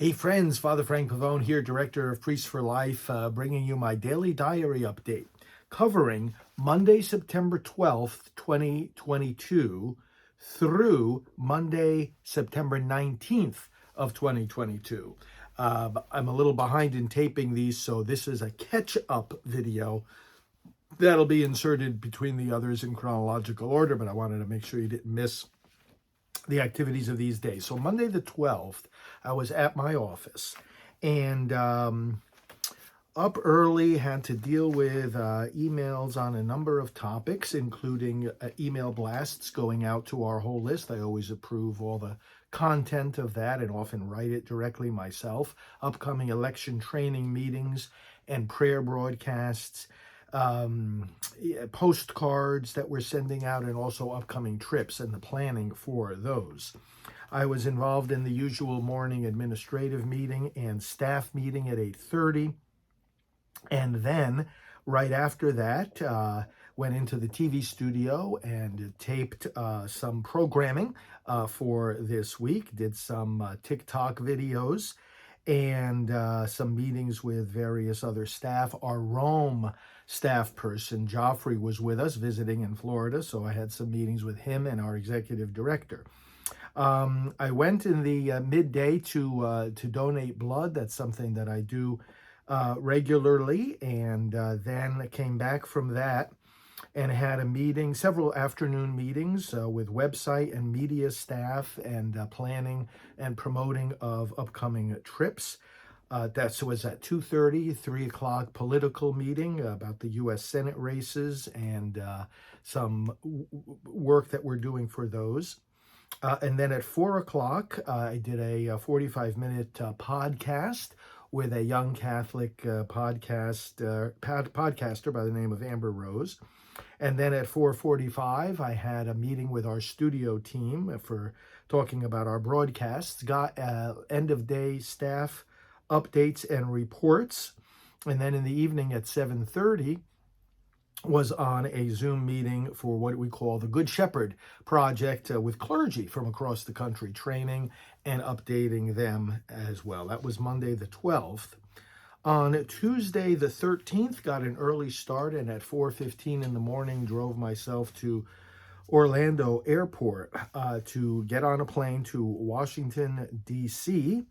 Hey friends, Father Frank Pavone here, Director of Priests for Life, bringing you my daily diary update, covering Monday, September 12th, 2022, through Monday, September 19th of 2022. I'm a little behind in taping these, so this is a catch-up video that'll be inserted between the others in chronological order, but I wanted to make sure you didn't miss the activities of these days. So Monday the 12th, I was at my office and up early, had to deal with emails on a number of topics, including email blasts going out to our whole list. I always approve all the content of that and often write it directly myself. Upcoming election training meetings and prayer broadcasts, postcards that we're sending out, and also upcoming trips and the planning for those. I was involved in the usual morning administrative meeting and staff meeting at 8:30. And then right after that, went into the TV studio and taped some programming for this week, did some TikTok videos and some meetings with various other staff. Our Rome staff person, Joffrey, was with us visiting in Florida, so I had some meetings with him and our executive director. I went in the midday to donate blood. That's something that I do regularly, and then came back from that and had a meeting, several afternoon meetings with website and media staff and planning and promoting of upcoming trips. That was at 2:30, 3 o'clock political meeting about the U.S. Senate races and some work that we're doing for those. And then at 4 o'clock, I did a 45-minute podcast with a young Catholic podcaster by the name of Amber Rose. And then at 4:45, I had a meeting with our studio team for talking about our broadcasts, got end of day staff updates and reports. And then in the evening at 7:30, was on a Zoom meeting for what we call the Good Shepherd Project with clergy from across the country, training and updating them as well. That was Monday the 12th. On Tuesday the 13th, got an early start, and at 4:15 in the morning, drove myself to Orlando Airport to get on a plane to Washington, D.C.,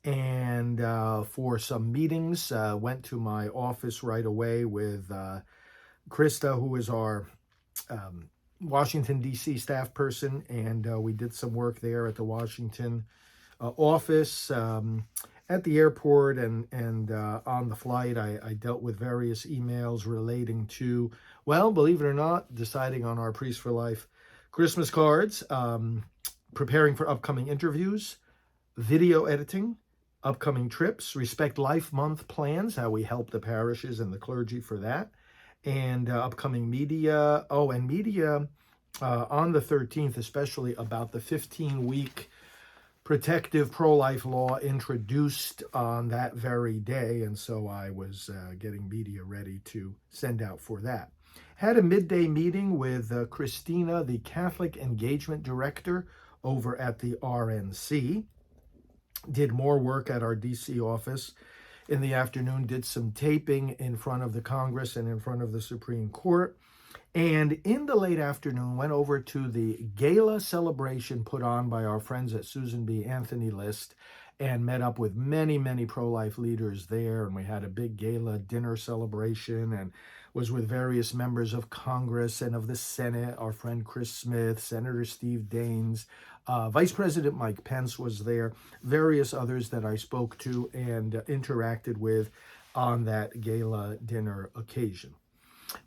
and for some meetings. Went to my office right away with Krista, who is our Washington, D.C. staff person, and we did some work there at the Washington office. At the airport and on the flight, I dealt with various emails relating to, well, believe it or not, deciding on our Priest for Life Christmas cards, preparing for upcoming interviews, video editing, upcoming trips, Respect Life Month plans, how we help the parishes and the clergy for that, and upcoming media. Oh, and media on the 13th, especially about the 15-week protective pro-life law introduced on that very day. And so I was getting media ready to send out for that. Had a midday meeting with Christina, the Catholic Engagement Director over at the RNC. Did more work at our DC office in the afternoon, did some taping in front of the Congress and in front of the Supreme Court. And in the late afternoon, went over to the gala celebration put on by our friends at Susan B. Anthony List and met up with many, many pro-life leaders there. And we had a big gala dinner celebration and was with various members of Congress and of the Senate, our friend Chris Smith, Senator Steve Daines, Vice President Mike Pence was there, various others that I spoke to and interacted with on that gala dinner occasion.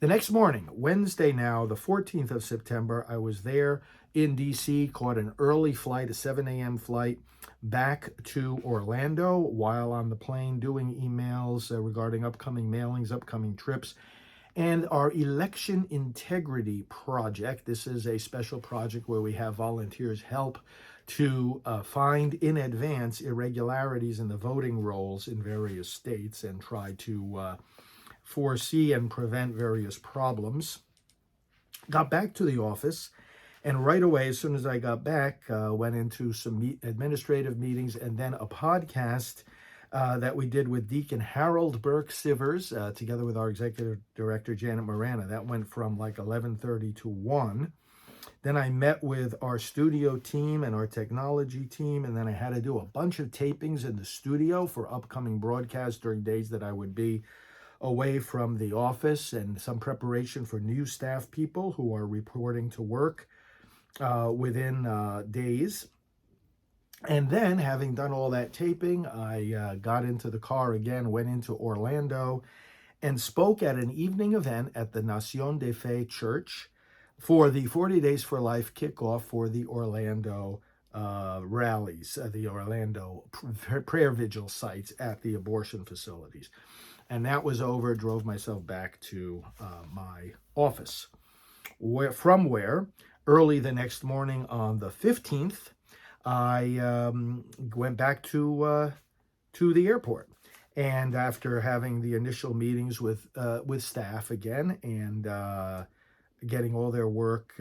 The next morning, Wednesday now, the 14th of September, I was there in D.C., caught an early flight, a 7 a.m. flight, back to Orlando while on the plane doing emails regarding upcoming mailings, upcoming trips, and our Election Integrity Project. This is a special project where we have volunteers help to find in advance irregularities in the voting rolls in various states and try to foresee and prevent various problems. Got back to the office And right away, as soon as I got back, went into some administrative meetings and then a podcast that we did with Deacon Harold Burke Sivers, together with our executive director, Janet Morana. That went from like 11:30 to 1. Then I met with our studio team and our technology team, and then I had to do a bunch of tapings in the studio for upcoming broadcasts during days that I would be away from the office, and some preparation for new staff people who are reporting to work within days. And then, having done all that taping, I got into the car again, went into Orlando, and spoke at an evening event at the Nación de Fe Church for the 40 Days for Life kickoff for the Orlando rallies, the Orlando prayer vigil sites at the abortion facilities. And that was over, drove myself back to my office, from where early the next morning on the 15th, I went back to the airport. And after having the initial meetings with staff again and getting all their work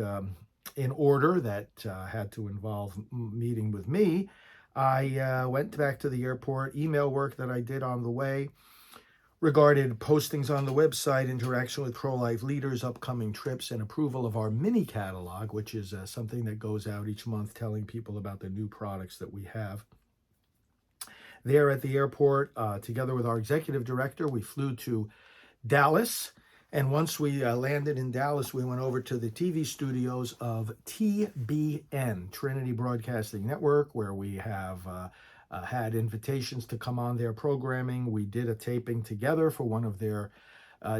in order that had to involve meeting with me, I went back to the airport. Email work that I did on the way regarded postings on the website, interaction with pro-life leaders, upcoming trips, and approval of our mini catalog, which is something that goes out each month telling people about the new products that we have. There at the airport, together with our executive director, we flew to Dallas. And once we landed in Dallas, we went over to the TV studios of TBN, Trinity Broadcasting Network, where we have had invitations to come on their programming. We did a taping together for one of their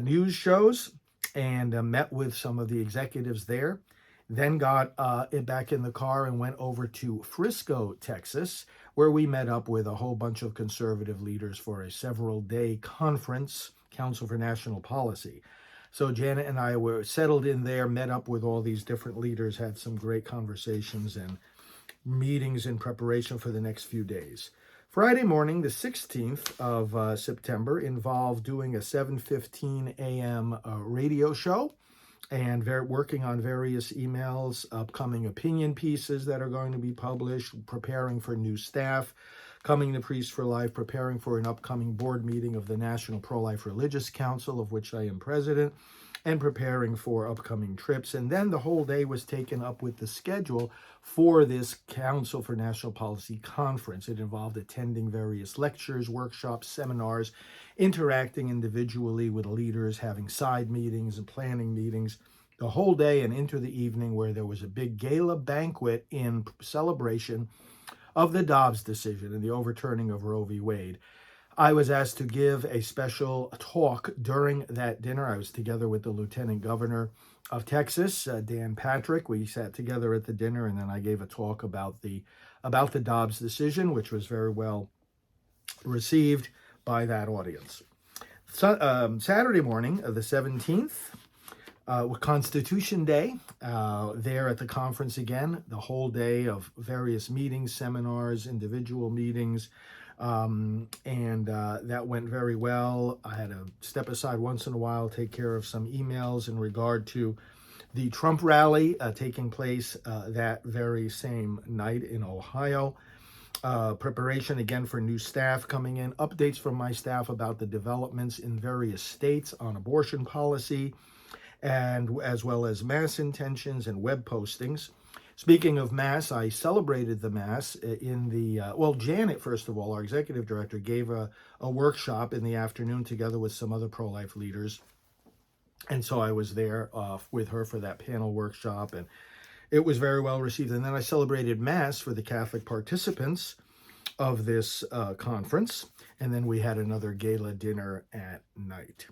news shows and met with some of the executives there. Then got back in the car and went over to Frisco, Texas, where we met up with a whole bunch of conservative leaders for a several-day conference, Council for National Policy. So Janet and I were settled in there, met up with all these different leaders, had some great conversations and meetings in preparation for the next few days. Friday morning, the 16th of September, involved doing a 7:15 a.m. Radio show and working on various emails, upcoming opinion pieces that are going to be published, preparing for new staff, coming to Priests for Life, preparing for an upcoming board meeting of the National Pro-Life Religious Council, of which I am president, and preparing for upcoming trips. And then the whole day was taken up with the schedule for this Council for National Policy conference. It involved attending various lectures, workshops, seminars, interacting individually with leaders, having side meetings and planning meetings the whole day and into the evening, where there was a big gala banquet in celebration of the Dobbs decision and the overturning of Roe v. Wade. I was asked to give a special talk during that dinner. I was together with the Lieutenant Governor of Texas, Dan Patrick. We sat together at the dinner, and then I gave a talk about the Dobbs decision, which was very well received by that audience. So, Saturday morning, the 17th, Constitution Day, there at the conference again, the whole day of various meetings, seminars, individual meetings, and that went very well. I had to step aside once in a while, take care of some emails in regard to the Trump rally taking place that very same night in Ohio. Preparation again for new staff coming in, updates from my staff about the developments in various states on abortion policy, and as well as mass intentions and web postings. Speaking of mass, I celebrated the mass in the, Janet, first of all, our executive director, gave a workshop in the afternoon together with some other pro-life leaders. And so I was there with her for that panel workshop, and it was very well received. And then I celebrated mass for the Catholic participants of this conference. And then we had another gala dinner at night.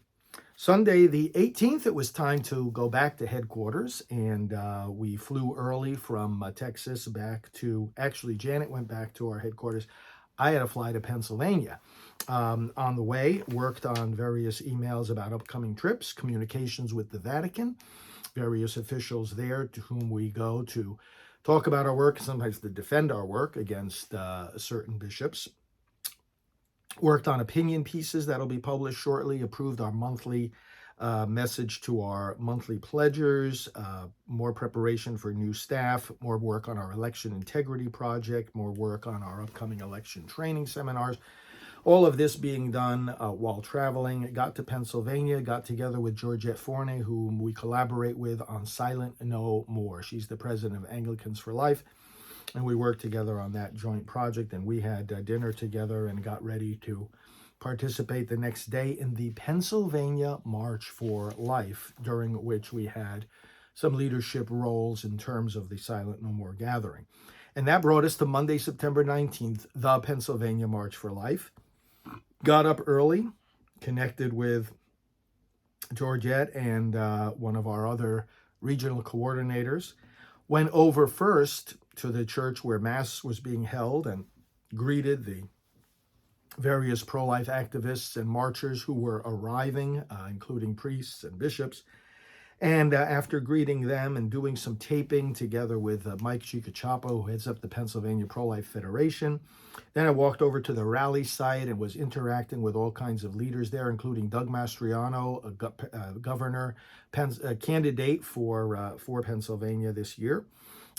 Sunday, the 18th, it was time to go back to headquarters, and we flew early from Texas back to, actually, Janet went back to our headquarters. I had to fly to Pennsylvania. On the way, worked on various emails about upcoming trips, communications with the Vatican, various officials there to whom we go to talk about our work, sometimes to defend our work against certain bishops. Worked on opinion pieces that'll be published shortly, approved our monthly message to our monthly pledgers, more preparation for new staff, more work on our election integrity project, more work on our upcoming election training seminars. All of this being done while traveling. Got to Pennsylvania, got together with Georgette Forney, whom we collaborate with on Silent No More. She's the president of Anglicans for Life, and we worked together on that joint project, and we had dinner together and got ready to participate the next day in the Pennsylvania March for Life, during which we had some leadership roles in terms of the Silent No More gathering. And that brought us to Monday, September 19th, the Pennsylvania March for Life. Got up early, connected with Georgette and one of our other regional coordinators, went over first to the church where Mass was being held and greeted the various pro-life activists and marchers who were arriving, including priests and bishops. And after greeting them and doing some taping together with Mike Chicachapo, who heads up the Pennsylvania Pro-Life Federation, then I walked over to the rally site and was interacting with all kinds of leaders there, including Doug Mastriano, a governor candidate for Pennsylvania this year,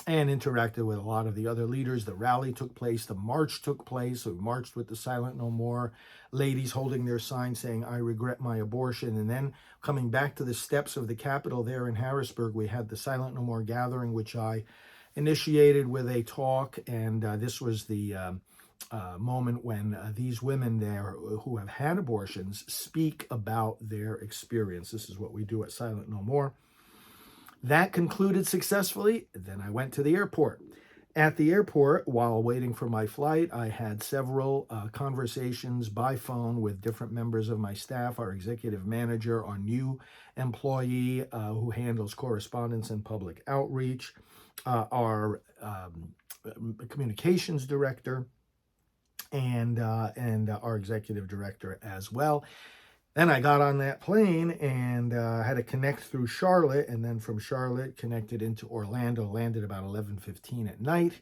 and interacted with a lot of the other leaders. The rally took place, the march took place. So we marched with the Silent No More ladies holding their signs saying, "I regret my abortion." And then coming back to the steps of the Capitol there in Harrisburg, we had the Silent No More gathering, which I initiated with a talk. And this was the moment when these women there who have had abortions speak about their experience. This is what we do at Silent No More. That concluded successfully. Then I went to the airport. At the airport, while waiting for my flight, I had several conversations by phone with different members of my staff, our executive manager, our new employee who handles correspondence and public outreach, our communications director, and our executive director as well. Then I got on that plane and had to connect through Charlotte, and then from Charlotte connected into Orlando, landed about 11:15 at night,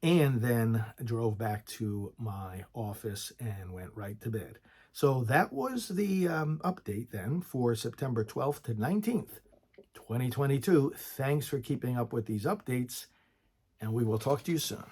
and then drove back to my office and went right to bed. So that was the update then for September 12th to 19th, 2022. Thanks for keeping up with these updates, and we will talk to you soon.